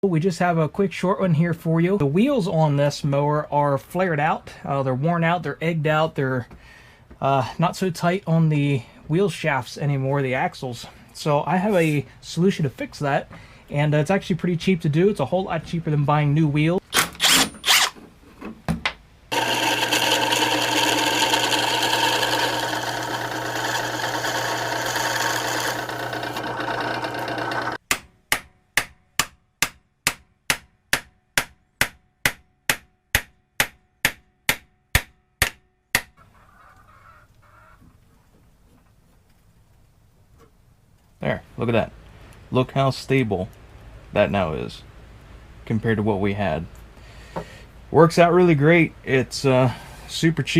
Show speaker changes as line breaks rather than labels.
We just have a quick short one here for you. The wheels on this mower are flared out. They're worn out, they're egged out, they're not so tight on the wheel shafts anymore, the axles. So I have a solution to fix that, and it's actually pretty cheap to do. It's a whole lot cheaper than buying new wheels. There, look at that. Look how stable that now is compared to what we had. Works out really great. It's super cheap.